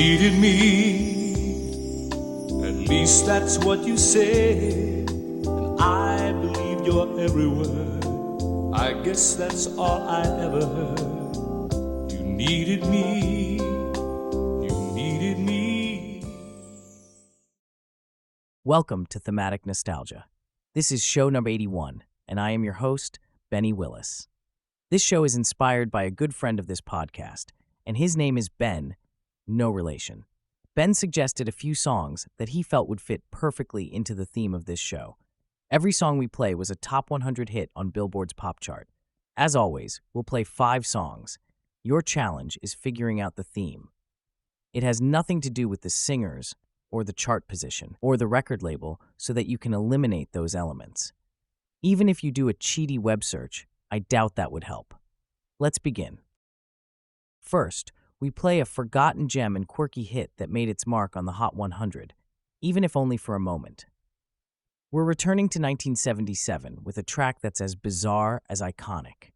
needed me. At least that's what you said, and I believed your every word. I guess that's all I ever heard. You needed me. You needed me. Welcome to Thematic Nostalgia. This is show number 81, and I am your host, Benny Willis. This show is inspired by a good friend of this podcast, and his name is Ben, no relation. Ben suggested a few songs that he felt would fit perfectly into the theme of this show. Every song we play was a top 100 hit on Billboard's pop chart. As always, we'll play 5 songs. Your challenge is figuring out the theme. It has nothing to do with the singers, or the chart position, or the record label, so that you can eliminate those elements. Even if you do a cheaty web search, I doubt that would help. Let's begin. First, we play a forgotten gem and quirky hit that made its mark on the Hot 100, even if only for a moment. We're returning to 1977 with a track that's as bizarre as iconic.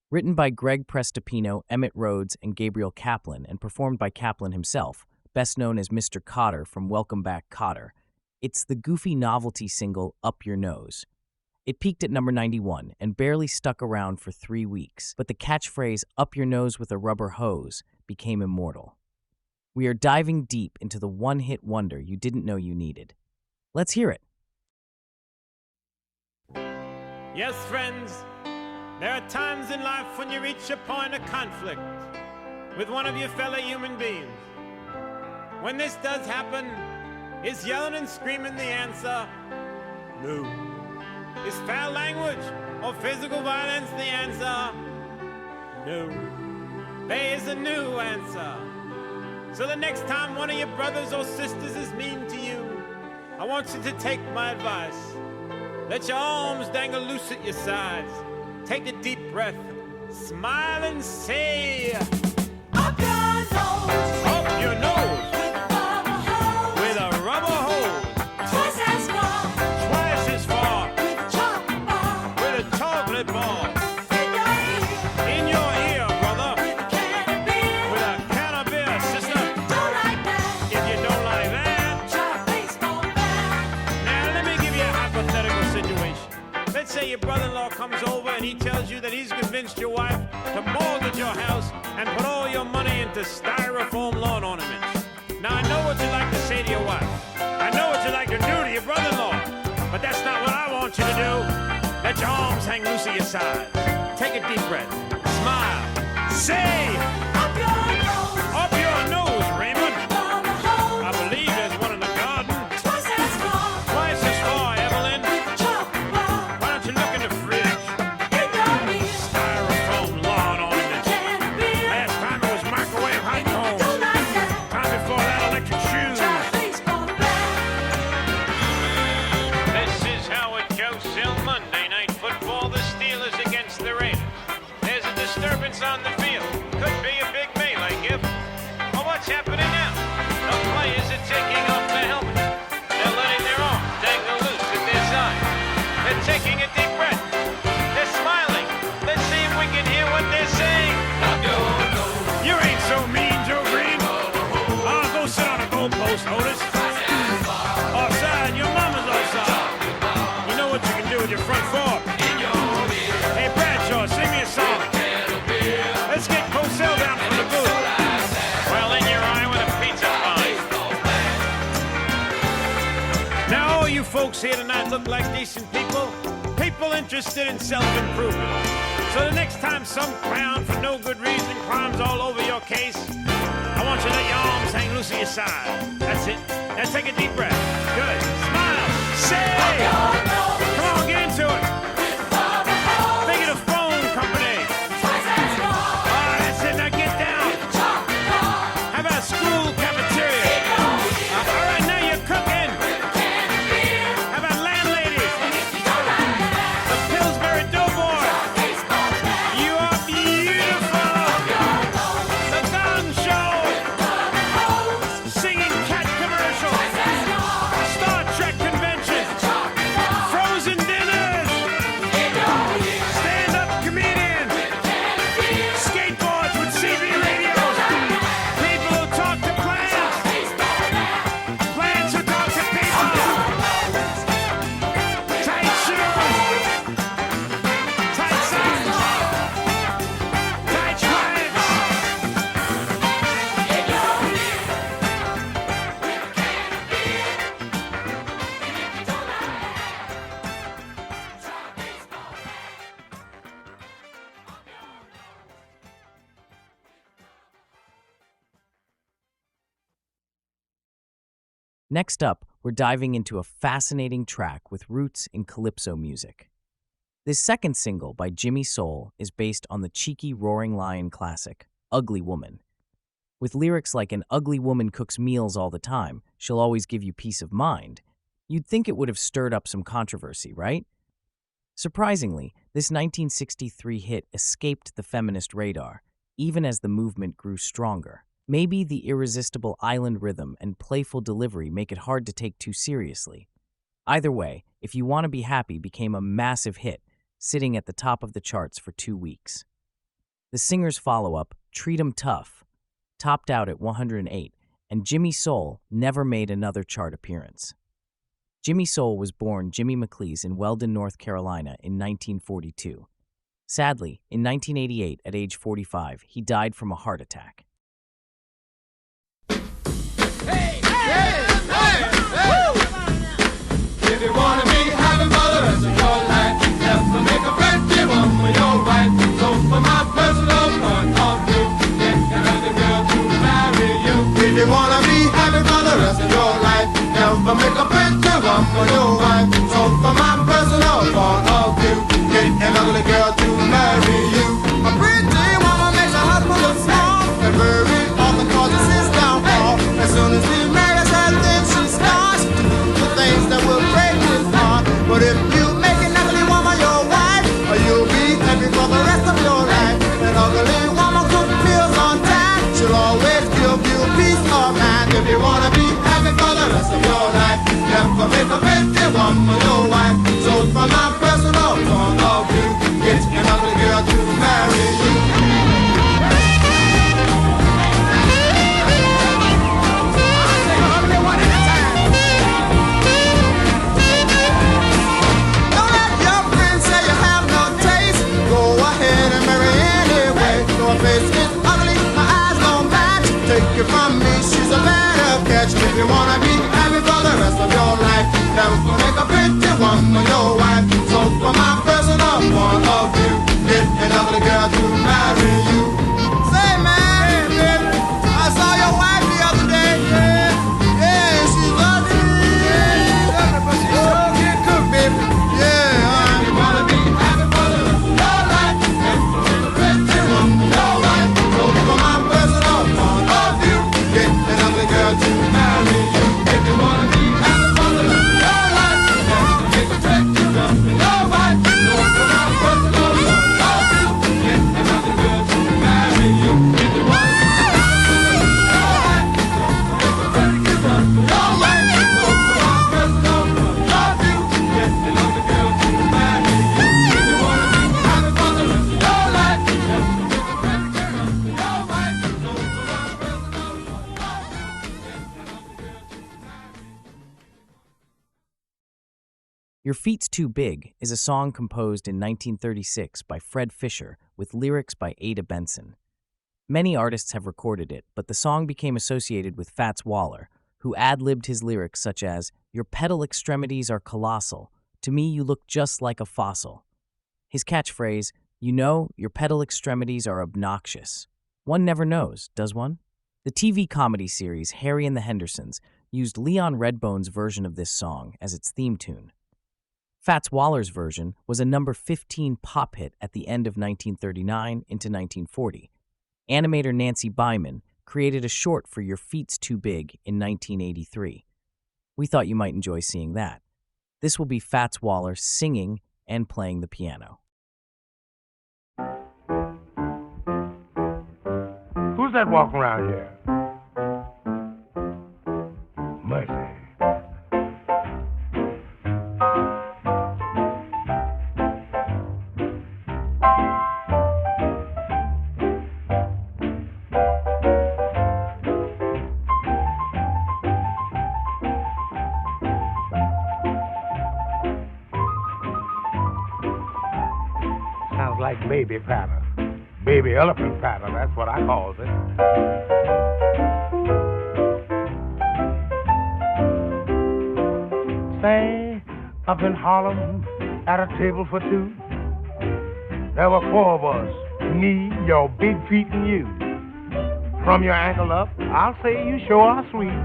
Written by Greg Prestopino, Emmett Rhodes, and Gabriel Kaplan, and performed by Kaplan himself, best known as Mr. Cotter from Welcome Back, Kotter, it's the goofy novelty single Up Your Nose. It peaked at number 91 and barely stuck around for 3 weeks, but the catchphrase, "Up your nose with a rubber hose," became immortal. We are diving deep into the one-hit wonder you didn't know you needed. Let's hear it. Yes, friends, there are times in life when you reach a point of conflict with one of your fellow human beings. When this does happen, is yelling and screaming the answer? No. Is foul language or physical violence the answer? No. There is a new answer. So the next time one of your brothers or sisters is mean to you, I want you to take my advice. Let your arms dangle loose at your sides. Take a deep breath, smile and say, up your nose. Up your nose. With a rubber hose. Twice as far. Twice as far. With a chocolate ball. In your ear, brother. With a can of beer, sister. Don't like that. If you don't like that, try a baseball bat. Now let me give you a hypothetical situation. Let's say your brother-in-law comes over and he tells you that he's convinced your wife to mortgage your house and put all your money into styrofoam lawn ornaments. Now I know what you'd like to say to your wife. I know what you'd like to do to your brother-in-law. But that's not what I want you to do. Let your arms hang loose at your sides. Take a deep breath. Smile. Say, up your nose. Up your nose, Raymond. I believe there's one in the garden. Twice as far. Twice as far, Evelyn. Why don't you look in the fridge? Styrofoam lawn ornaments. Last time it was microwave hot combs. Time before that, electric shoes. This is how it goes till Monday Night Football. The Steelers against the Raiders. There's a disturbance on the field. Could be a big melee gift. Well, what's happening now? The players are taking off their helmets. They're letting their arms dangle loose at their sides. They're taking a deep breath. They're smiling. Let's see if we can hear what they're saying. You ain't so mean, Joe Green. Go sit on a goalpost, Otis. Offside, your mama's offside. You know what you can do with your front fork. Hey, Bradshaw, sing me a song. Let's get Cosell down from the booth. Well, in your eye with a pizza pie. Now, all you folks here tonight look like decent people. People interested in self-improvement. So the next time some clown for no good reason climbs all over your case, I want you to let your arms hang loose at your side. That's it. Now take a deep breath. Good. Smile. Say! Come on, get into it. Think of the phone company. All right, that's it. Now get down. How about school cafeteria? All right, now you're cooking. How about landladies? The Pillsbury Doughboy. You are beautiful. The Gong Show. Singing cat commercials. Next up, we're diving into a fascinating track with roots in calypso music. This second single by Jimmy Soul is based on the cheeky Roaring Lion classic, Ugly Woman. With lyrics like "an ugly woman cooks meals all the time, she'll always give you peace of mind," you'd think it would have stirred up some controversy, right? Surprisingly, this 1963 hit escaped the feminist radar, even as the movement grew stronger. Maybe the irresistible island rhythm and playful delivery make it hard to take too seriously. Either way, If You Want to Be Happy became a massive hit, sitting at the top of the charts for 2 weeks. The singer's follow-up, Treat 'Em Tough, topped out at 108, and Jimmy Soul never made another chart appearance. Jimmy Soul was born Jimmy McLeese in Weldon, North Carolina in 1942. Sadly, in 1988, at age 45, he died from a heart attack. If you wanna be happy for the rest of your life, never make a friendly one for your wife. So for my personal point of view, get another girl to marry you. If you wanna be happy for the rest of your life, never make a friendly one for your wife. So for my personal point of view, get another girl to marry you. A pretty woman makes a husband look small, and very often causes his downfall. As soon as he marries her, then she starts to do the things that will break his heart. But if you make an ugly woman your wife, you'll be happy for the rest of your life. An ugly woman cooks meals on time, she'll always give you peace of mind. If you wanna be happy for the rest of your life, never make a pretty woman your wife. So from my personal point of view, get an ugly girl to marry you. From me, she's a better catch. If you wanna be happy for the rest of your life, never make a pretty woman your wife. So from my personal point of view, get another girl to marry you. Say man, hey, baby, I saw your wife the other day. Yeah, she's ugly. Yeah, but she sure can cook, baby. Yeah, if you wanna be happy for the rest of your life, never make a pretty woman your wife. So from my personal point of view, get another girl to marry you. If you wanna be happy for the rest of your life, never make a pretty woman your wife. So from my personal point of view, get another girl to marry you. If you wanna be happy for the rest of your life, never make a pretty woman your wife. So from my personal point of view, get another girl to marry you. If you wanna be happy for the rest of your life, never make a pretty woman your wife. So from my personal point of view, get another girl to marry you. Your Feet's Too Big is a song composed in 1936 by Fred Fisher with lyrics by Ada Benson. Many artists have recorded it, but the song became associated with Fats Waller, who ad-libbed his lyrics such as, "Your pedal extremities are colossal. To me, you look just like a fossil." His catchphrase, "You know, your pedal extremities are obnoxious." One never knows, does one? The TV comedy series Harry and the Hendersons used Leon Redbone's version of this song as its theme tune. Fats Waller's version was a number 15 pop hit at the end of 1939 into 1940. Animator Nancy Byman created a short for Your Feet's Too Big in 1983. We thought you might enjoy seeing that. This will be Fats Waller singing and playing the piano. Who's that walking around here? Mercy. Sounds like baby patter. Baby elephant patter, that's what I calls it. Say, up in Harlem, at a table for two, there were 4 of us, me, your big feet, and you. From your ankle up, I'll say you sure are sweet.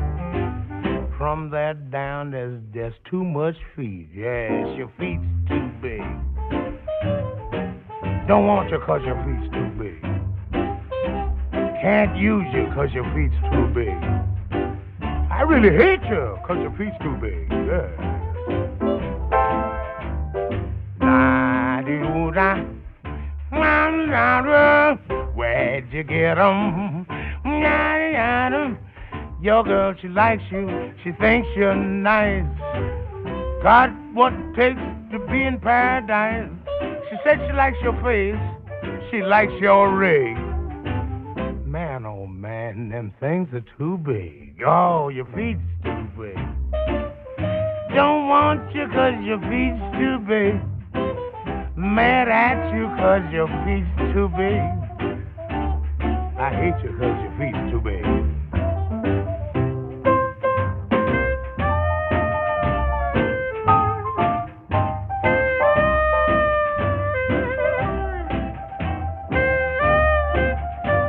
from that down, there's too much feet. Yes, your feet's too big. Don't want you 'cause your feet's too big. Can't use you 'cause your feet's too big. I really hate you 'cause your feet's too big. Yeah. Where'd you get 'em? Your girl, she likes you. She thinks you're nice. Got what it takes to be in paradise. She said she likes your face. She likes your rig. Man, oh man, them things are too big. Oh, your feet's too big. Don't want you 'cause your feet's too big. Mad at you 'cause your feet's too big. I hate you 'cause your feet's too big.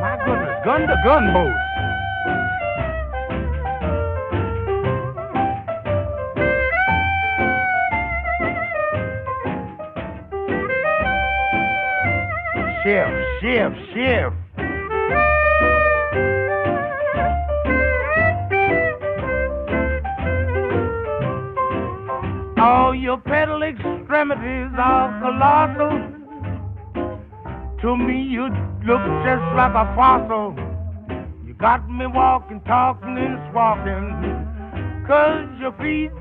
My goodness, gun to gun boats. Shift. All your pedal extremities are colossal. To me, you look just like a fossil. You got me walking, talking, and squawking, 'cause your feet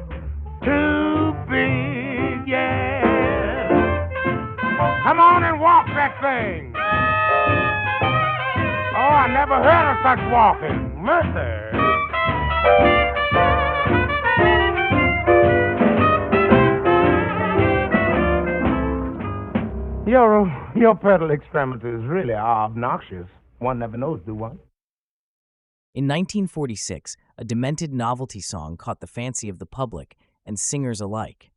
too big, yeah. Come on and walk that thing. Oh, I never heard of such walking. Mercy. Your pedal extremities really are obnoxious. One never knows, do one? In 1946, a demented novelty song caught the fancy of the public and singers alike.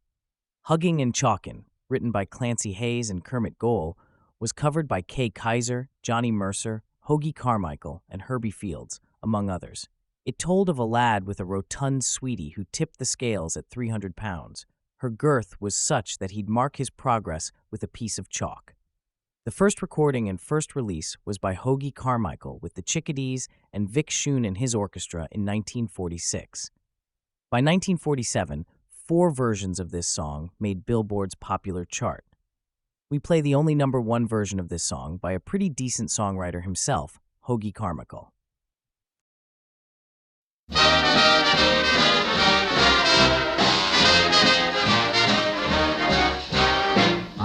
Huggin' and Chalkin', written by Clancy Hayes and Kermit Gohl, was covered by Kay Kaiser, Johnny Mercer, Hoagy Carmichael, and Herbie Fields, among others. It told of a lad with a rotund sweetie who tipped the scales at 300 pounds. Her girth was such that he'd mark his progress with a piece of chalk. The first recording and first release was by Hoagy Carmichael with the Chickadees and Vic Shune and his orchestra in 1946. By 1947, 4 versions of this song made Billboard's popular chart. We play the only #1 version of this song by a pretty decent songwriter himself, Hoagy Carmichael.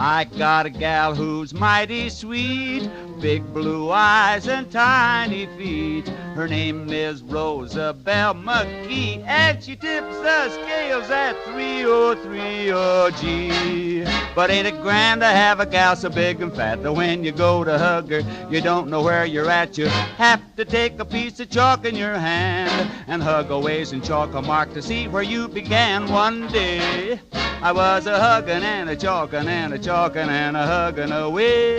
I got a gal who's mighty sweet, big blue eyes and tiny feet. Her name is Rosabelle McGee, and she tips the scales at 3030G. But ain't it grand to have a gal so big and fat that when you go to hug her, you don't know where you're at. You have to take a piece of chalk in your hand and hug a ways and chalk a mark to see where you began. One day I was a huggin' and a chalkin' and a chalkin' and a huggin' away,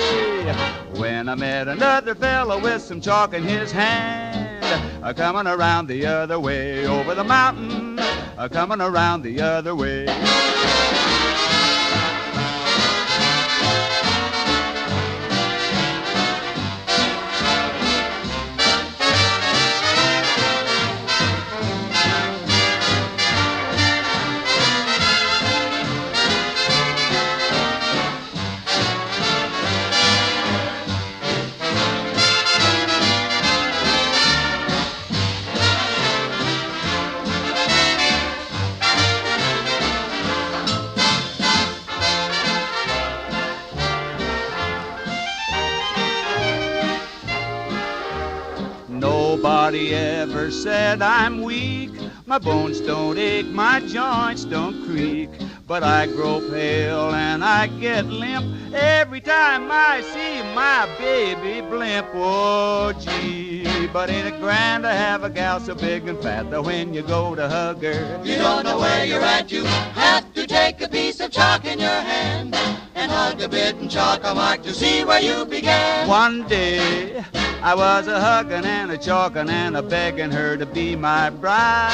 when I met another fellow with some chalk in his hand, a-comin' around the other way, over the mountain, a-comin' around the other way. Nobody ever said I'm weak. My bones don't ache, my joints don't creak. But I grow pale and I get limp every time I see my baby blimp. Oh, gee, but ain't it grand to have a gal so big and fat that when you go to hug her, you don't know where you're at. You have to take a piece of chalk in your hand and hug a bit and chalk a mark to see where you began. One day I was a huggin' and a chalkin' and a begging her to be my bride,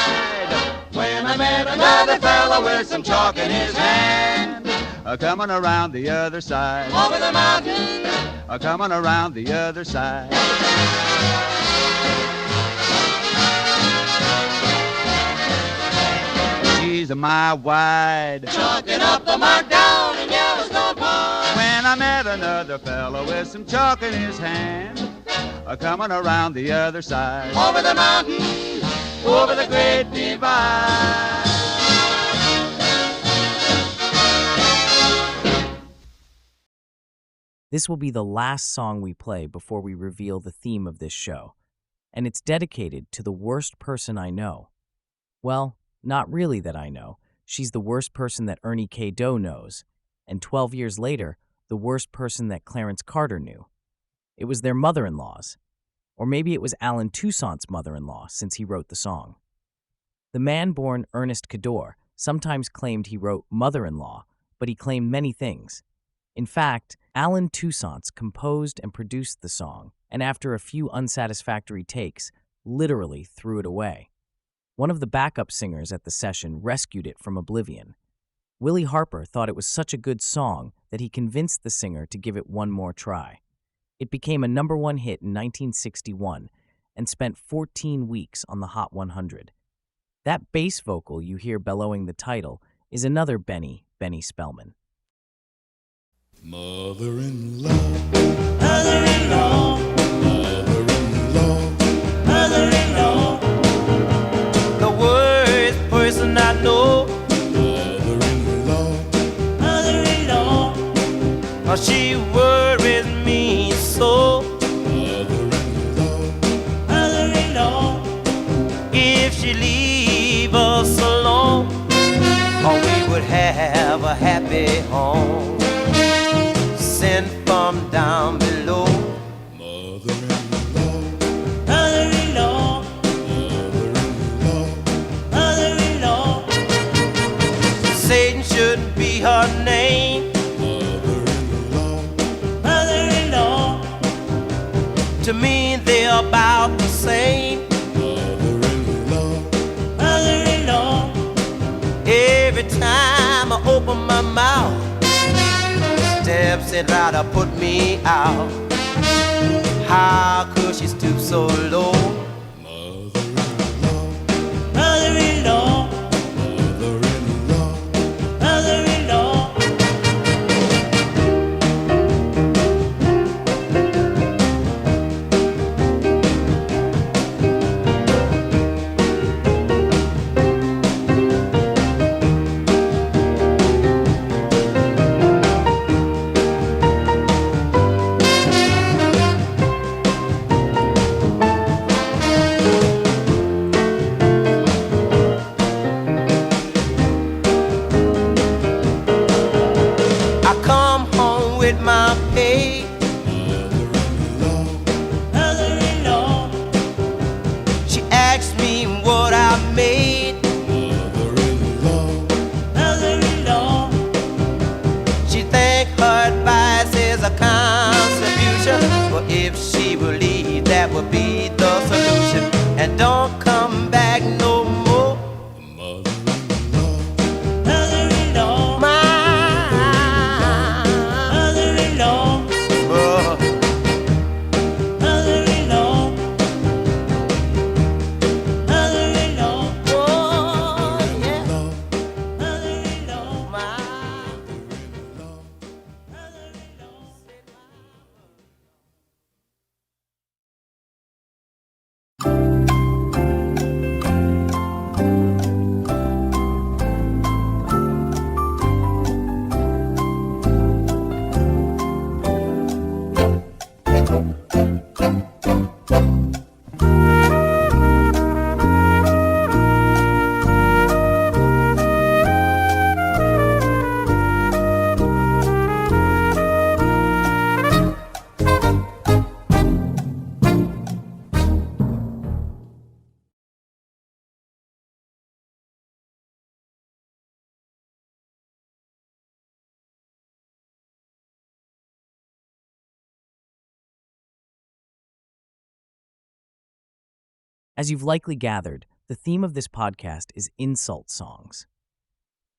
when I met another fella with some chalk in his hand. Coming around the other side. Over the mountain, Coming around the other side. She's a mile wide. chalking up the mark down in Yellowstone Park. When I met another fellow with some chalk in his hand, coming around the other side. Over the mountain, Over the great divide. This will be the last song we play before we reveal the theme of this show, and it's dedicated to the worst person I know. Well, not really that I know. She's the worst person that Ernie K. Doe knows, and 12 years later, the worst person that Clarence Carter knew. It was their mother-in-laws, or maybe it was Alan Toussaint's mother-in-law, since he wrote the song. The man born Ernest Cador sometimes claimed he wrote mother-in-law, but he claimed many things. In fact, Alan Toussaint composed and produced the song, and after a few unsatisfactory takes, literally threw it away. One of the backup singers at the session rescued it from oblivion. Willie Harper thought it was such a good song that he convinced the singer to give it one more try. It became a #1 hit in 1961 and spent 14 weeks on the Hot 100. That bass vocal you hear bellowing the title is another Benny Spellman. Mother-in-law, mother-in-law, mother-in-law, mother-in-law, The worst person I know, mother-in-law, mother-in-law, she worries me so. mother-in-law, Mother-in-law, if she leave us alone, we would have a happy home. Sent from down below. mother-in-law, Mother-in-law, mother-in-law, mother-in-law, Satan shouldn't be her name. mother-in-law, Mother-in-law, to me they're about the same. mother-in-law, Mother-in-law, every time I open my mouth, steps and try to put me out. How could she stoop so low? mother-in-law, Mother-in-law, mother-in-law, mother-in-law, I come home with my pay. Mother-in-law, she asks me what I made. Mother-in-law, she think her advice is a contribution. But if she will leave, that would be the solution. And don't come back no more. Mother-in-law, my mother-in-law, mother-in-law, mother-in-law, oh yeah, mother-in-law, my mother-in-law. As you've likely gathered, The theme of this podcast is insult songs.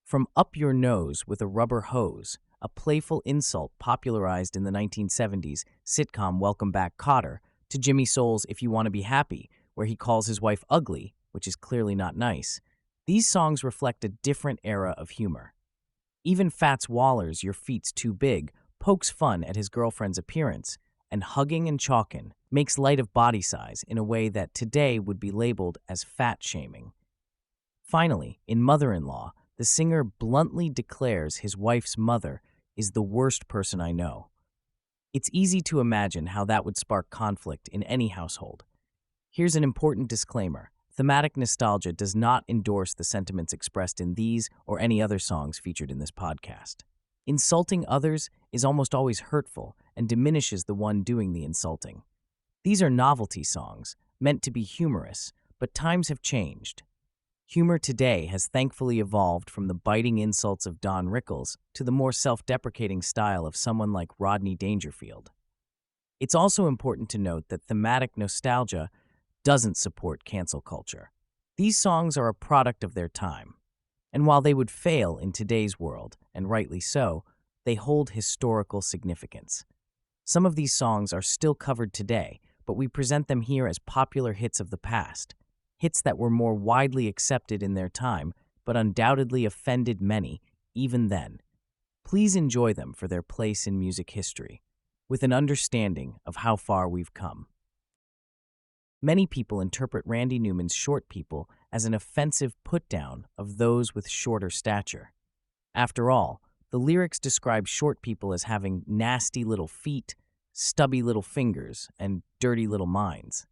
From Up Your Nose with a Rubber Hose, a playful insult popularized in the 1970s sitcom Welcome Back, Kotter, to Jimmy Soul's If You Want to Be Happy, where he calls his wife ugly, which is clearly not nice. These songs reflect a different era of humor. Even Fats Waller's Your Feet's Too Big pokes fun at his girlfriend's appearance, and Hugging and Chalkin' makes light of body size in a way that today would be labeled as fat-shaming. Finally, in Mother-in-Law, the singer bluntly declares his wife's mother is the worst person I know. It's easy to imagine how that would spark conflict in any household. Here's an important disclaimer. Thematic Nostalgia does not endorse the sentiments expressed in these or any other songs featured in this podcast. Insulting others is almost always hurtful and diminishes the one doing the insulting. These are novelty songs, meant to be humorous, but times have changed. Humor today has thankfully evolved from the biting insults of Don Rickles to the more self-deprecating style of someone like Rodney Dangerfield. It's also important to note that Thematic Nostalgia doesn't support cancel culture. These songs are a product of their time. And while they would fail in today's world, and rightly so, they hold historical significance. Some of these songs are still covered today, but we present them here as popular hits of the past, hits that were more widely accepted in their time, but undoubtedly offended many, even then. Please enjoy them for their place in music history, with an understanding of how far we've come. Many people interpret Randy Newman's Short People as an offensive put-down of those with shorter stature. After all, the lyrics describe short people as having nasty little feet, stubby little fingers, and dirty little minds.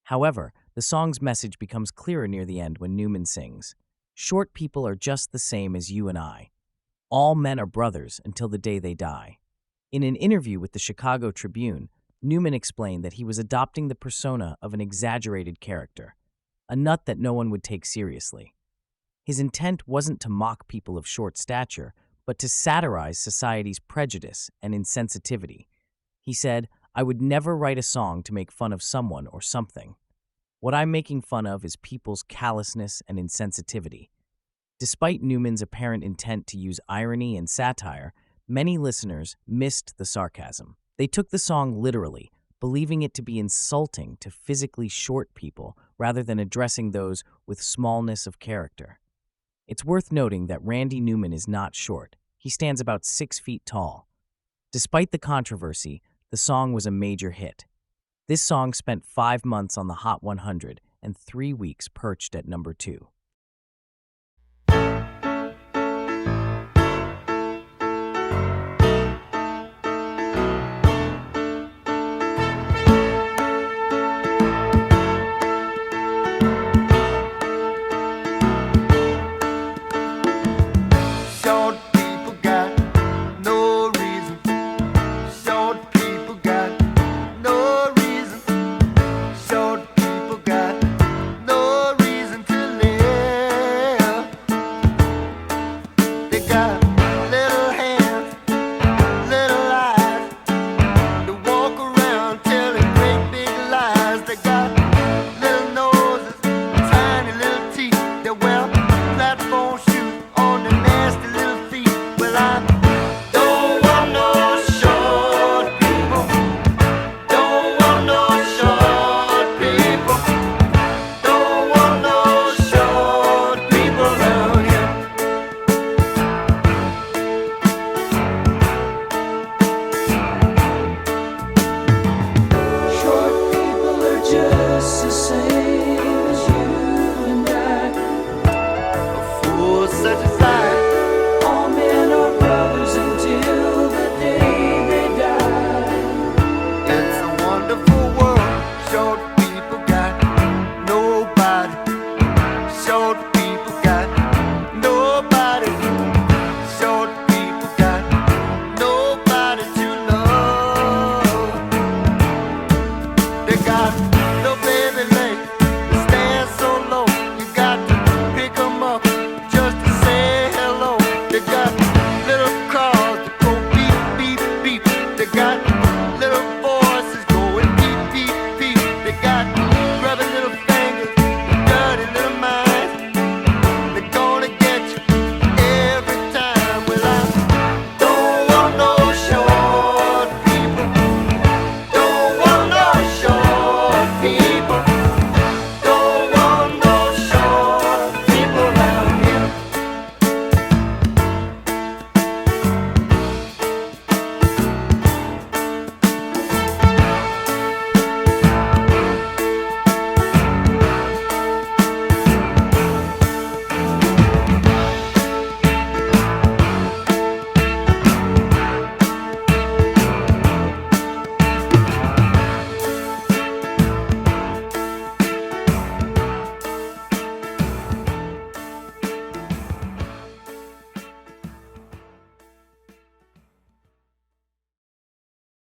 However, the song's message becomes clearer near the end when Newman sings, "Short people are just the same as you and I. All men are brothers until the day they die." In an interview with the Chicago Tribune, Newman explained that he was adopting the persona of an exaggerated character, a nut that no one would take seriously. His intent wasn't to mock people of short stature, but to satirize society's prejudice and insensitivity. He said, "I would never write a song to make fun of someone or something. What I'm making fun of is people's callousness and insensitivity." Despite Newman's apparent intent to use irony and satire, many listeners missed the sarcasm. They took the song literally, believing it to be insulting to physically short people rather than addressing those with smallness of character. It's worth noting that Randy Newman is not short. He stands about 6 feet tall. Despite the controversy, the song was a major hit. This song spent 5 months on the Hot 100 and 3 weeks perched at number 2.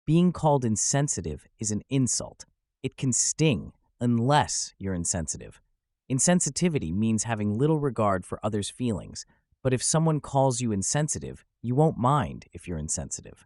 Being called insensitive is an insult. It can sting unless you're insensitive. Insensitivity means having little regard for others' feelings, but if someone calls you insensitive, you won't mind if you're insensitive.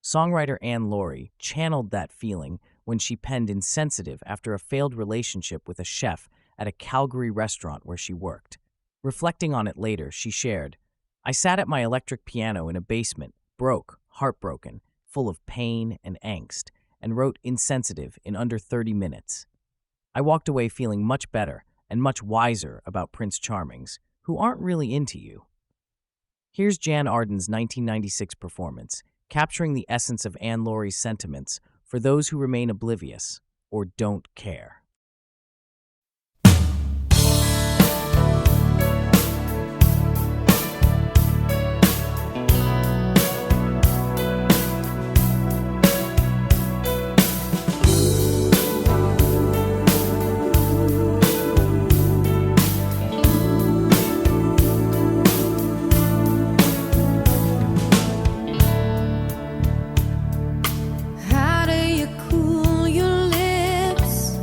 Songwriter Anne Laurie channeled that feeling when she penned Insensitive after a failed relationship with a chef at a Calgary restaurant where she worked. Reflecting on it later, she shared, "I sat at my electric piano in a basement, broke, heartbroken, full of pain and angst, and wrote Insensitive in under 30 minutes. I walked away feeling much better and much wiser about Prince Charmings, who aren't really into you." Here's Jan Arden's 1996 performance, capturing the essence of Anne Laurie's sentiments for those who remain oblivious or don't care. How do you cool your lips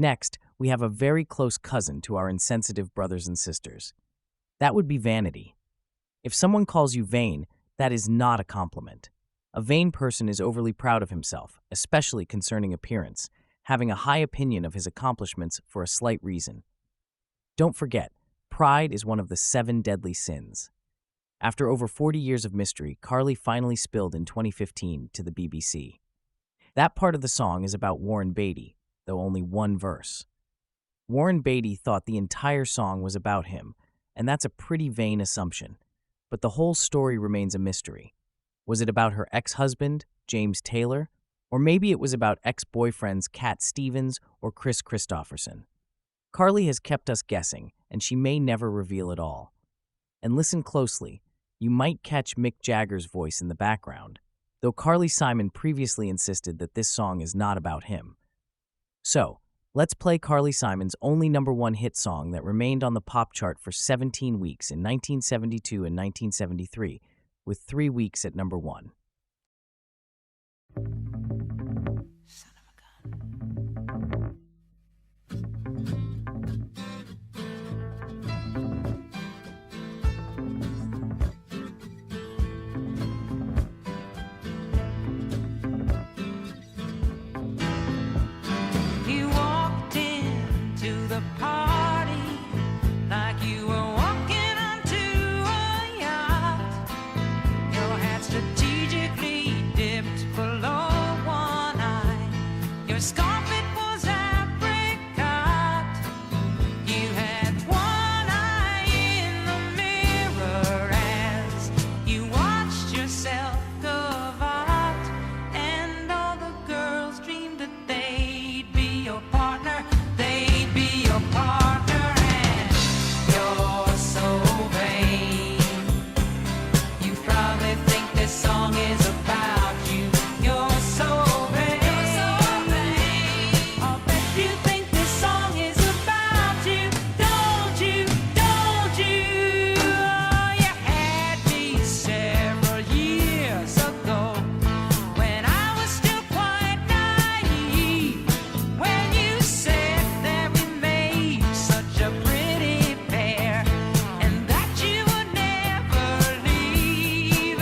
Next, we have a very close cousin to our insensitive brothers and sisters. That would be vanity. If someone calls you vain, that is not a compliment. A vain person is overly proud of himself, especially concerning appearance, having a high opinion of his accomplishments for a slight reason. Don't forget, pride is one of the 7 deadly sins. After over 40 years of mystery, Carly finally spilled in 2015 to the BBC. That part of the song is about Warren Beatty, though only one verse. Warren Beatty thought the entire song was about him, and that's a pretty vain assumption. But the whole story remains a mystery. Was it about her ex-husband, James Taylor? Or maybe it was about ex-boyfriends Cat Stevens or Chris Christopherson. Carly has kept us guessing, and she may never reveal it all. And listen closely, you might catch Mick Jagger's voice in the background, though Carly Simon previously insisted that this song is not about him. So, let's play Carly Simon's only #1 hit song that remained on the pop chart for 17 weeks in 1972 and 1973, with 3 weeks at #1. You walked into the party like you were walking onto a yacht. Your hat strategically dipped below one eye. Your scarf, it was apricot. You had one eye in the mirror as you watched yourself go out, and all the girls dreamed that they'd be your partner, they'd be your partner, and you're so vain. You probably think this song is about you. You're so vain. I'll bet you think this song is about you. Don't you? Don't you? Oh, you had me several years ago when I was still quite naive. When you said that we made such a pretty pair and that you would never leave,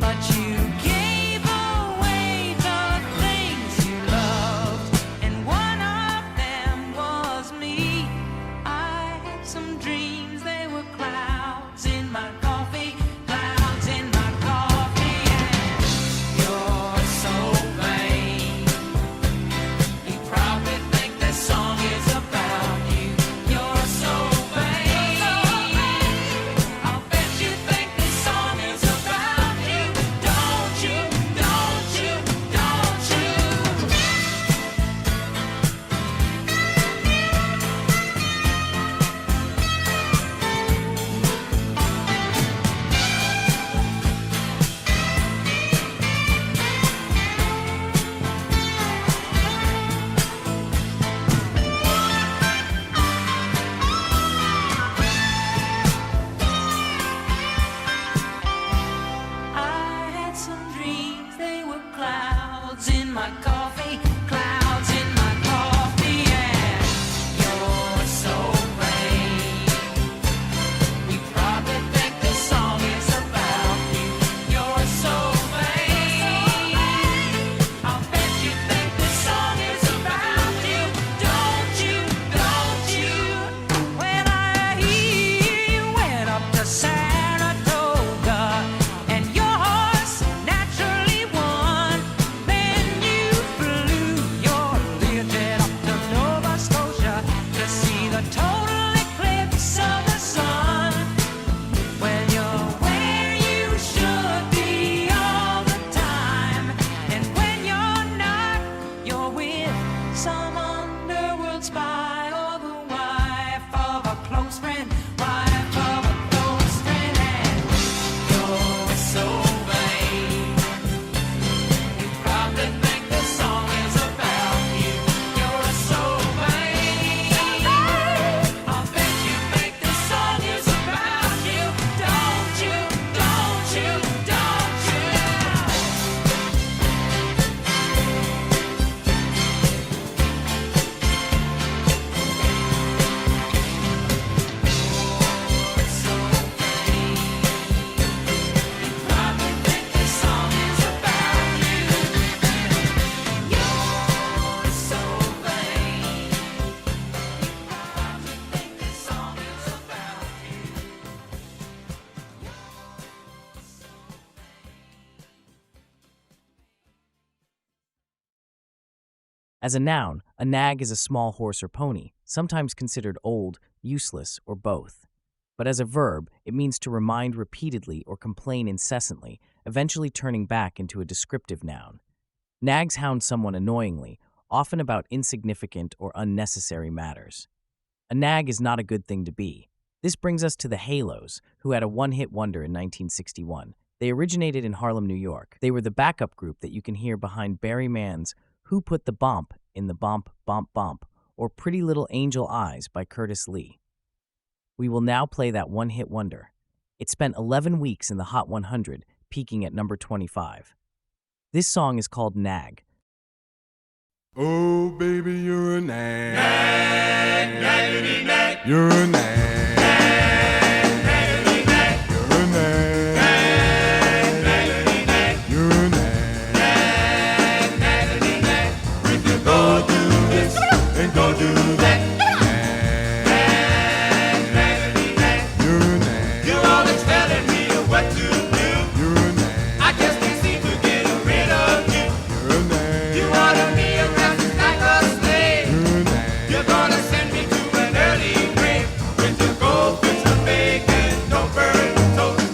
but you gave away the things you loved, and one of them was me. I had some dreams, they were clouds in my coffee, clouds in my coffee, and you're so vain. You probably think this song is about you. You're so vain. I'll bet you think this song is about you. Don't you? Don't you? Don't you? I had some dreams, they were clouds in my coffee, clouds in my coffee, and you're so vain. You probably think this song is about you. You're so vain. I'll bet you think this song is about you. Don't you? Don't you? When I hear you went up to Saratoga and your horse naturally won, then you flew your Learjet up to Nova Scotia to see the total eclipse of the sun. When you're where you should be all the time, and when you're not, you're with some underworld spy or the wife of a close friend, wife of a close friend, and you're so vain. You probably think this song is about you. You're so vain. I'll bet you think this song is about you. Don't you? Don't you? Don't you? As a noun, a nag is a small horse or pony, sometimes considered old, useless, or both. But as a verb, it means to remind repeatedly or complain incessantly, eventually turning back into a descriptive noun. Nags hound someone annoyingly, often about insignificant or unnecessary matters. A nag is not a good thing to be. This brings us to the Halos, who had a one-hit wonder in 1961. They originated in Harlem, New York. They were the backup group that you can hear behind Barry Mann's Who Put the Bomp in the Bomp Bomp Bomp, or Pretty Little Angel Eyes by Curtis Lee. We will now play that one-hit wonder. It spent 11 weeks in the Hot 100, peaking at number 25. This song is called Nag. Oh, baby, you're a nag. Nag, naggity, nag. You're a nag. Nag, naggity, nag. You're a nag. Nag, naggity, nag. You're a nag. Nag, naggity, nag. If you go do this and go do that. Nag, naggity, nag. You're a nag. You're always telling me what to do. You're a nag. I just can't seem to get rid of you. You're a nag. You ought to be around like a slave. You're a nag. You're gonna send me to an early grave. When you go fix some bacon, don't burn toast.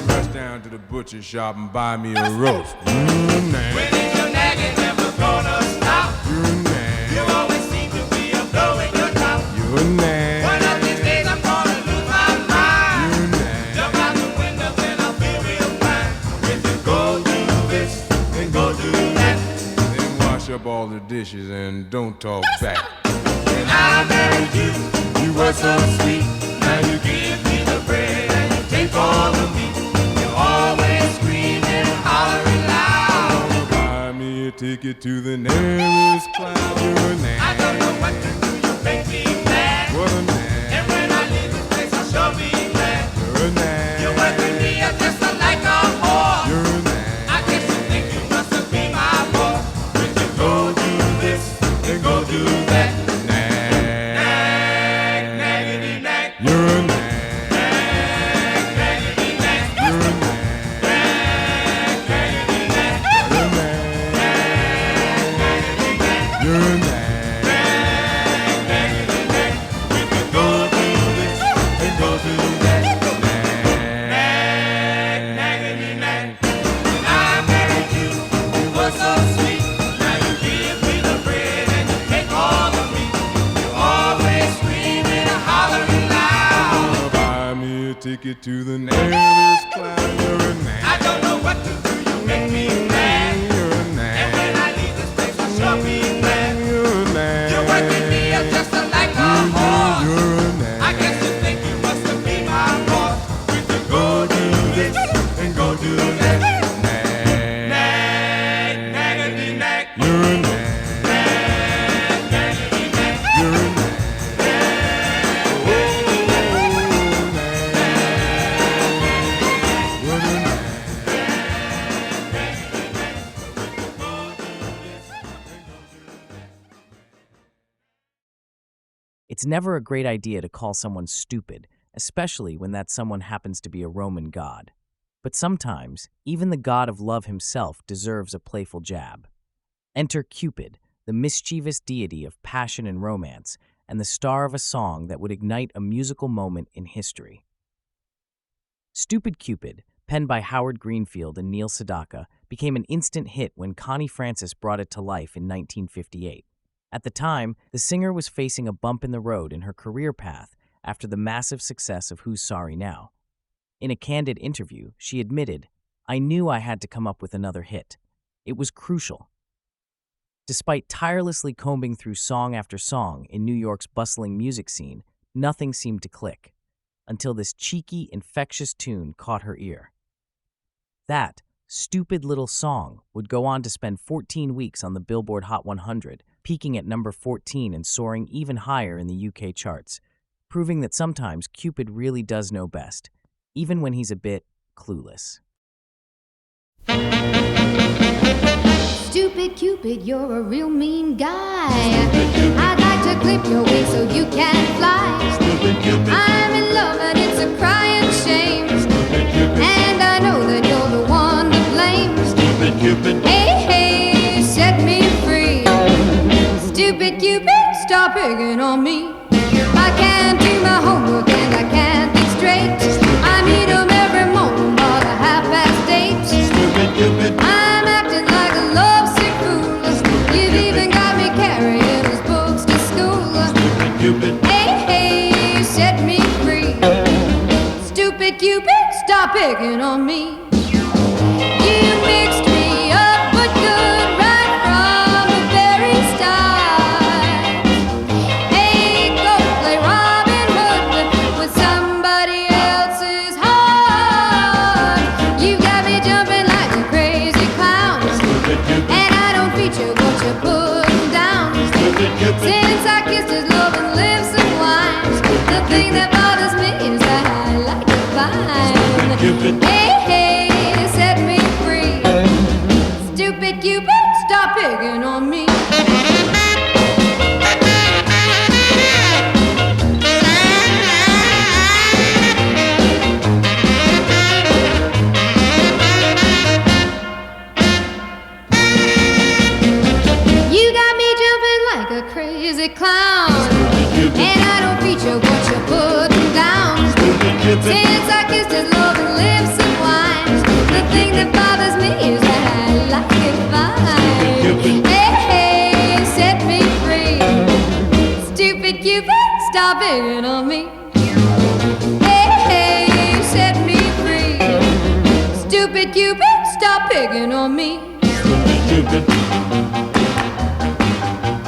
Rush down to the butcher shop and buy me a roast. You're a nag. When is your nagging never gonna stop? You're a nag. You always seem to be a blowing your top. You're a nag. One of these days I'm gonna lose my mind. You're a nag. Jump out the window then I'll feel real fine. When you go do this and go do that. Then wash up all the dishes and don't talk back. When I married you, you were so sweet. Now you give me the bread and you take all of me. You're always screaming, hollering loud. Gonna buy me a ticket to the nearest cloud. You're a nag. I don't know what to do, you make me mad. What a nag. And when I leave this place, I'll sure be glad. You're a nag. You're working me up just like a whore. You're a nag. I guess you think you must have been my boy. When you go do this and go do that. Nag, naggity, nag. You're a nag. Nag, naggity, nag. You're a nag. Nag, naggity, nag. You're a nag. Nag, naggity, nag. You're a nag. Nag, naggity, nag. When you go do this and go do that. Nag, naggity, nag. When I married you, you were so sweet. Now you give me the bread and you take all of me. You're always screaming and hollering loud. Buy me a ticket to the nearest cloud. You're a nag. I don't know what to do, you make me mad. You're a nag. And when I leave this place, I'll sure be glad. You're a nag. You're working me up just like a whore. You're a nag. I guess you think you must have been my boy. When you go do this and go do that. Nag, nag, naggity, nag. You're a nag. Nag, naggity, nag. You're a nag. Nag, naggity, nag. You're a nag. It's never a great idea to call someone stupid, especially when that someone happens to be a Roman god. But sometimes, even the god of love himself deserves a playful jab. Enter Cupid, the mischievous deity of passion and romance, and the star of a song that would ignite a musical moment in history. Stupid Cupid, penned by Howard Greenfield and Neil Sedaka, became an instant hit when Connie Francis brought it to life in 1958. At the time, the singer was facing a bump in the road in her career path after the massive success of Who's Sorry Now. In a candid interview, she admitted, "I knew I had to come up with another hit. It was crucial." Despite tirelessly combing through song after song in New York's bustling music scene, nothing seemed to click, until this cheeky, infectious tune caught her ear. That stupid little song would go on to spend 14 weeks on the Billboard Hot 100, peaking at number 14 and soaring even higher in the UK charts, proving that sometimes Cupid really does know best, even when he's a bit clueless. Stupid Cupid, you're a real mean guy. I'd like to clip your wings so you can fly. Stupid Cupid. I'm in love and it's a crying shame. And I know that you're the one to blame. Stupid Cupid. Hey, hey, set me free. picking on me. I can't do my homework and I can't think straight. I meet 'em every morning about 8:30. I'm acting like a lovesick fool. You've even got me carrying his books to school. Hey, hey, set me free. Stupid Cupid, stop picking on me. You mixed me up but good right from the very start. Hey, go play Robin Hood with somebody else's heart. You got me jumping like a crazy clown, and I don't feature what you're putting down. Since I kissed his loving lips and wine, the thing that bothers me is that I like it fine. Hey, hey, set me free. Stupid Cupid, stop picking on me. You got me jumping like a crazy clown, and I don't feature what you're putting down. Since I kissed his loving lips and wine, the thing that bothers me is that I like it fine. Hey, hey, set me free. Stupid Cupid, stop picking on me. Hey, hey, set me free. Stupid Cupid, stop picking on me.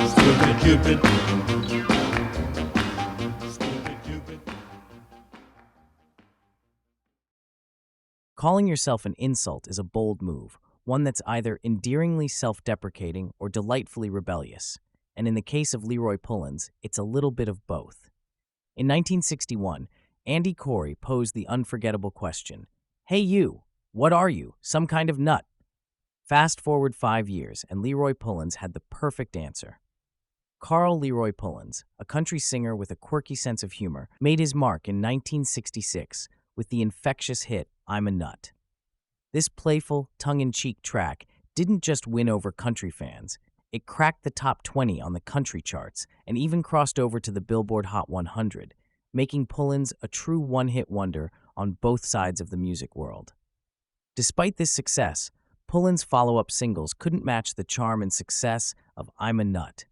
Stupid Cupid. Calling yourself an insult is a bold move, one that's either endearingly self-deprecating or delightfully rebellious. And in the case of Leroy Pullins, it's a little bit of both. In 1961, Andy Corey posed the unforgettable question, "Hey you, what are you, some kind of nut?" Fast forward 5 years, and Leroy Pullins had the perfect answer. Carl Leroy Pullins, a country singer with a quirky sense of humor, made his mark in 1966 with the infectious hit, "I'm a Nut." This playful, tongue-in-cheek track didn't just win over country fans, it cracked the top 20 on the country charts and even crossed over to the Billboard Hot 100, making Pullins a true one-hit wonder on both sides of the music world. Despite this success, Pullins' follow-up singles couldn't match the charm and success of "I'm a Nut."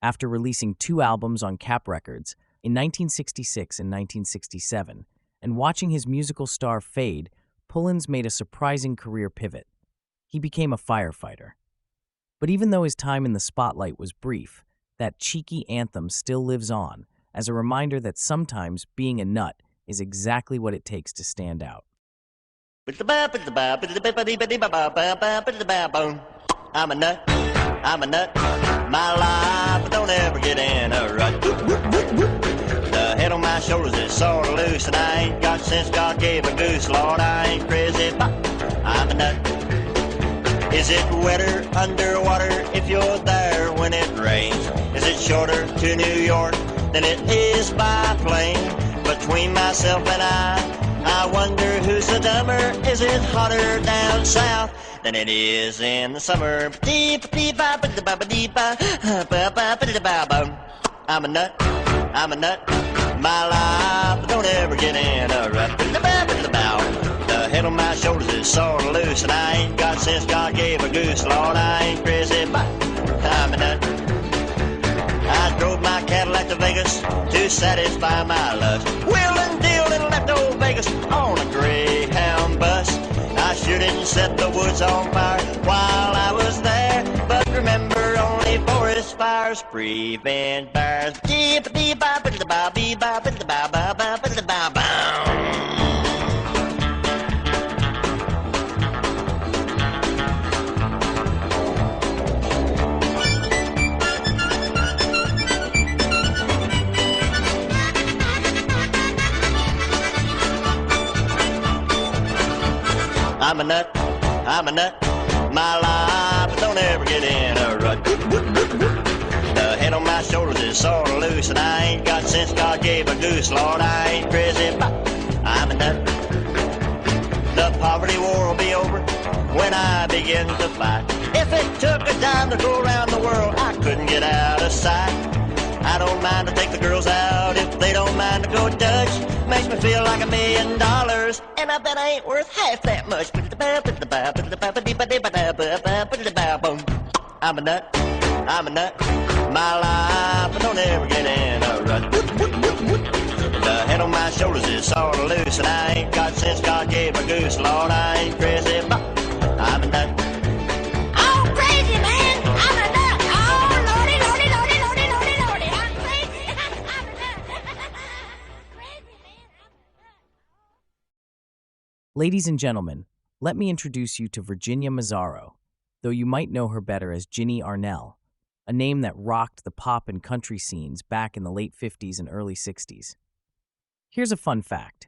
After releasing 2 albums on Cap Records in 1966 and 1967, and watching his musical star fade, Pullins made a surprising career pivot. He became a firefighter. But even though his time in the spotlight was brief, that cheeky anthem still lives on as a reminder that sometimes being a nut is exactly what it takes to stand out. I'm a nut, I'm a nut. My life don't ever get in a rut. The head on my shoulders is sort of loose, and I ain't got sense God gave a goose. Lord, I ain't crazy, but I'm a nut. Is it wetter underwater if you're there when it rains? Is it shorter to New York than it is by plane? Between myself and I wonder who's the dumber. Is it hotter down south than it is in the summer? I'm a nut, I'm a nut. My life don't ever get in a rut. The head on my shoulders is sort of loose, and I ain't got sense God gave a goose. Lord, I ain't crazy, but I'm a nut. I drove my Cadillac to Vegas to satisfy my lust. Wheeled and dealed and left old Vegas on a Greyhound bus. I sure didn't set the woods on fire while I was there, but remember only forest fires prevent fires. I'm a nut, I'm a nut. My life don't ever get in a rut. The head on my shoulders is sort of loose, and I ain't got sense God gave a goose. Lord, I ain't crazy, but I'm a nut. The poverty war will be over when I begin to fight. If it took a dime to go around the world, I couldn't get out of sight. I don't mind to take the girls out if they don't mind to go Dutch. Makes me feel like $1 million, and I bet I ain't worth half that much. I'm a nut, I'm a nut. My life, I don't ever get in a rut. The head on my shoulders is sort of loose, and I ain't got sense God gave a goose. Lord, I ain't crazy, but I'm a nut. Oh, crazy man, I'm a nut. Oh, lordy, lordy, lordy, lordy, lordy, lordy, I'm crazy. I'm a nut. Crazy man, I'm a nut. Ladies and gentlemen, let me introduce you to Virginia Mazzaro, though you might know her better as Ginny Arnell, a name that rocked the pop and country scenes back in the late 50s and early 60s. Here's a fun fact.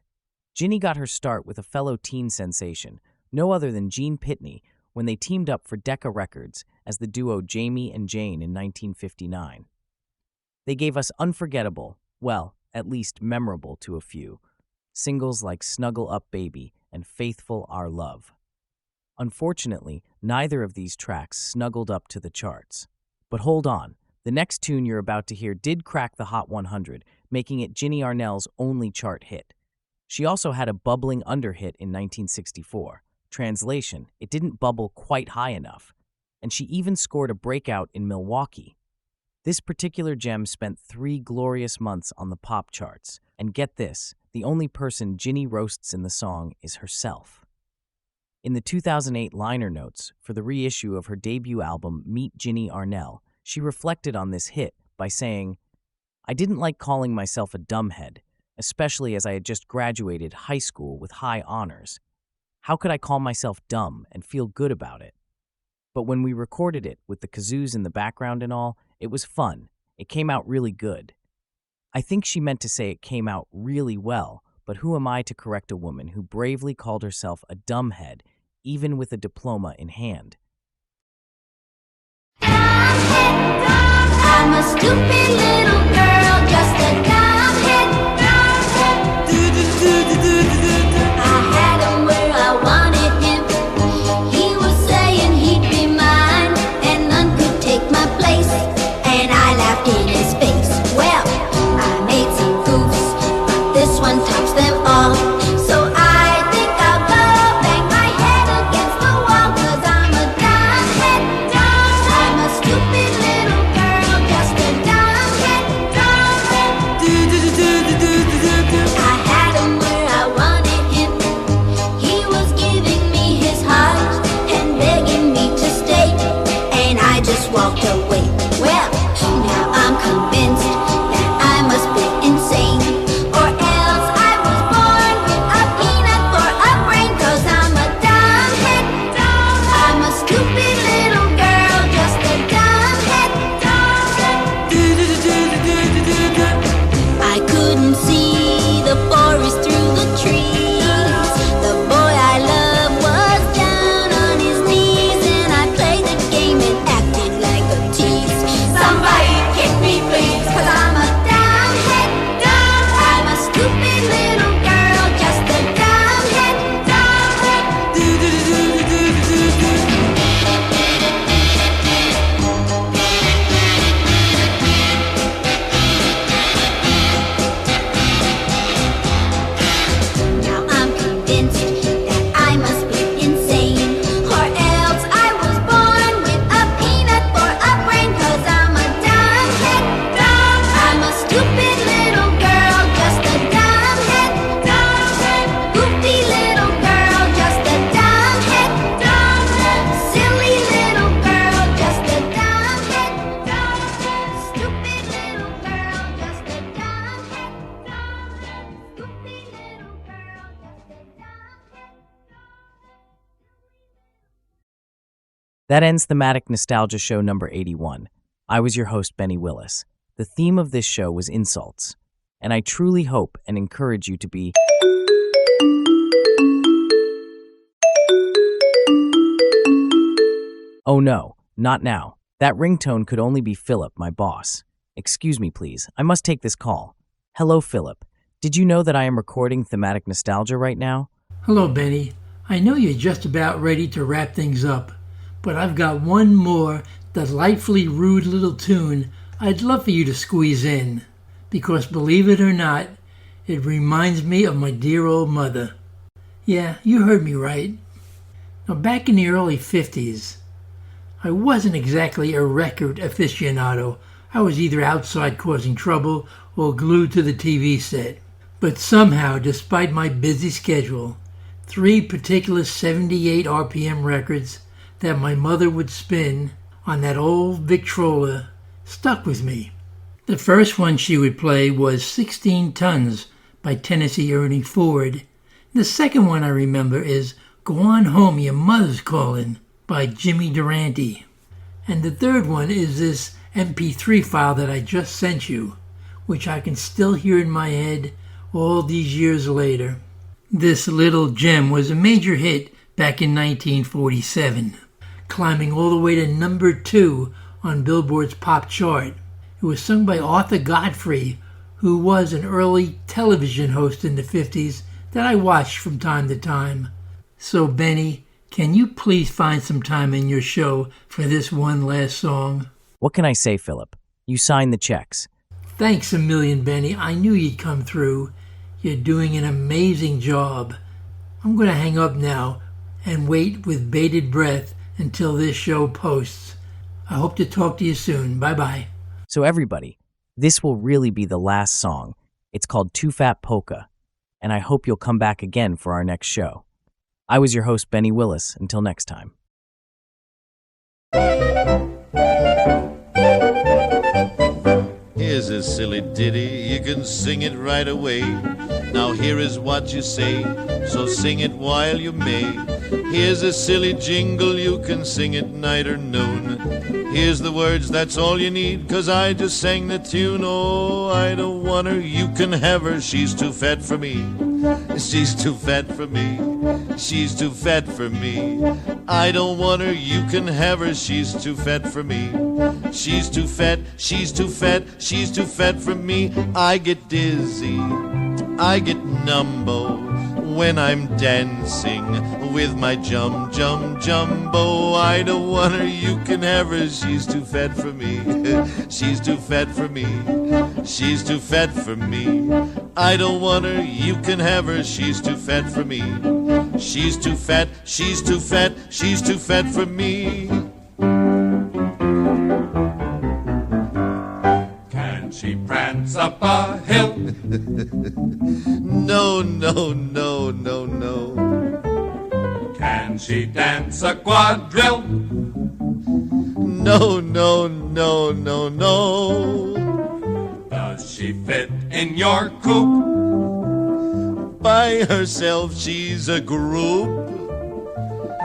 Ginny got her start with a fellow teen sensation, no other than Gene Pitney, when they teamed up for Decca Records as the duo Jamie and Jane in 1959. They gave us unforgettable, well, at least memorable to a few, singles like Snuggle Up Baby and Faithful Our Love. Unfortunately, neither of these tracks snuggled up to the charts. But hold on, the next tune you're about to hear did crack the Hot 100, making it Ginny Arnell's only chart hit. She also had a bubbling under-hit in 1964. Translation, it didn't bubble quite high enough. And she even scored a breakout in Milwaukee. This particular gem spent 3 glorious months on the pop charts. And get this, the only person Ginny roasts in the song is herself. In the 2008 liner notes for the reissue of her debut album Meet Ginny Arnell, she reflected on this hit by saying, "I didn't like calling myself a dumbhead, especially as I had just graduated high school with high honors. How could I call myself dumb and feel good about it? But when we recorded it with the kazoos in the background and all, it was fun. It came out really good." I think she meant to say it came out really well, but who am I to correct a woman who bravely called herself a dumbhead, even with a diploma in hand? I'm a stupid little girl, just a dumbhead. I had him where I wanted him. He was saying he'd be mine, and none could take my place. And I laughed in his face. Well, I made some goofs, but this one tops them all. So I think I'll go bang my head against the wall, 'cause I'm a dumbhead. I'm a stupid little girl, just a dumbhead. I had him where I wanted him. He was giving me his heart and begging me to stay, and I just walked away. Well, now I'm convinced that I must be insane, or else I was born with a peanut for a brain, 'cause I'm a dumbhead. I'm a stupid little girl, just a dumbhead. I couldn't see the forest through the trees. The boy I loved was down on his knees, and I played the game and acted like a tease. Somebody hit me, please, 'cause I'm a dumbhead. I'm a stupid little girl, just a dumbhead. Now I'm convinced that I must be insane, or else I was born with a peanut for a brain, 'cause I'm a dumbhead. I'm a stupid little girl, just a dumbhead. Goofy little girl, just a dumbhead. Silly little girl, just a dumbhead. Stupid little girl, just a dumbhead. Goofy little girl, just a dumbhead. That ends Thematic Nostalgia Show number 81. I was your host, Benny Willis. The theme of this show was insults, and I truly hope and encourage you to be Oh no, not now. That ringtone could only be Philip, my boss. Excuse me, please. I must take this call. Hello, Philip. Did you know that I am recording Thematic Nostalgia right now? Hello, Benny. I know you're just about ready to wrap things up, but I've got one more delightfully rude little tune I'd love for you to squeeze in, because believe it or not, it reminds me of my dear old mother. Yeah, you heard me right. Now, back in the early 50s, I wasn't exactly a record aficionado. I was either outside causing trouble or glued to the TV set. But somehow, despite my busy schedule, 3 particular 78 RPM records that my mother would spin on that old Victrola stuck with me. The first one she would play was 16 Tons by Tennessee Ernie Ford. The second one I remember is Go On Home, Your Mother's Calling by Jimmy Durante. And the third one is this MP3 file that I just sent you, which I can still hear in my head all these years later. This little gem was a major hit back in 1947, climbing all the way to number 2 on Billboard's pop chart. It was sung by Arthur Godfrey, who was an early television host in the 50s that I watched from time to time. So Benny, can you please find some time in your show for this one last song? What can I say, Philip? You signed the checks. Thanks a million, Benny. I knew you'd come through. You're doing an amazing job. I'm going to hang up now and wait with bated breath until this show posts. I hope to talk to you soon. Bye-bye. So everybody, this will really be the last song. It's called Too Fat Polka, and I hope you'll come back again for our next show. I was your host, Benny Willis. Until next time. Here's a silly ditty, you can sing it right away. Now here is what you say, so sing it while you may. Here's a silly jingle, you can sing it night or noon. Here's the words, that's all you need, 'cause I just sang the tune. Oh, I don't want her, you can have her, she's too fat for me. She's too fat for me, she's too fat for me. I don't want her, you can have her, she's too fat for me. She's too fat, she's too fat, she's too fat for me. I get dizzy, I get numbo when I'm dancing with my jumbo. I don't want her, you can have her, she's too fat for me. She's too fat for me, she's too fat for me. I don't want her, you can have her, she's too fat for me. She's too fat, she's too fat, she's too fat for me. Can she prance up a hill? No, no, no, no, no. Can she dance a quadrille? No, no, no, no, no. Does she fit in your coupe? By herself she's a group.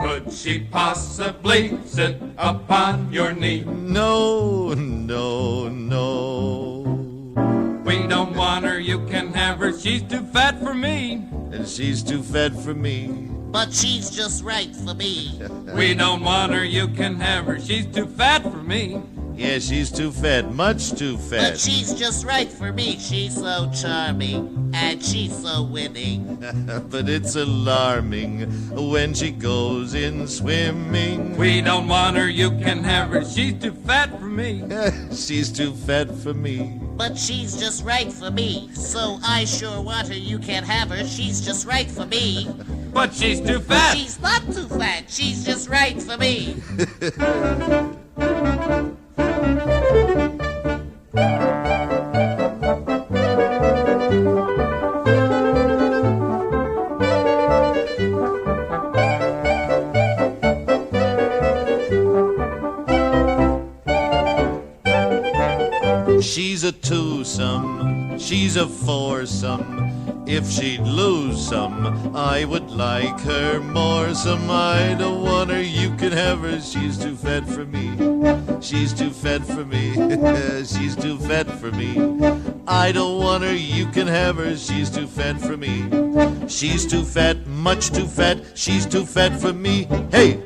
Could she possibly sit upon your knee? No, no, no. We don't want her, you can have her, she's too fat for me. And she's too fat for me. But she's just right for me. We don't want her, you can have her, she's too fat for me. Yeah, she's too fat, much too fat. But she's just right for me. She's so charming, and she's so winning. But it's alarming when she goes in swimming. We don't want her, you can have her, she's too fat for me. She's too fat for me. But she's just right for me. So I sure want her, you can't have her, she's just right for me. But she's too fat. But she's not too fat, she's just right for me. She's a twosome, she's a foursome. If she'd lose some, I would like her more. Some I don't want her, you can have her. She's too fat for me. She's too fat for me. She's too fat for me. I don't want her, you can have her. She's too fat for me. She's too fat, much too fat. She's too fat for me. Hey!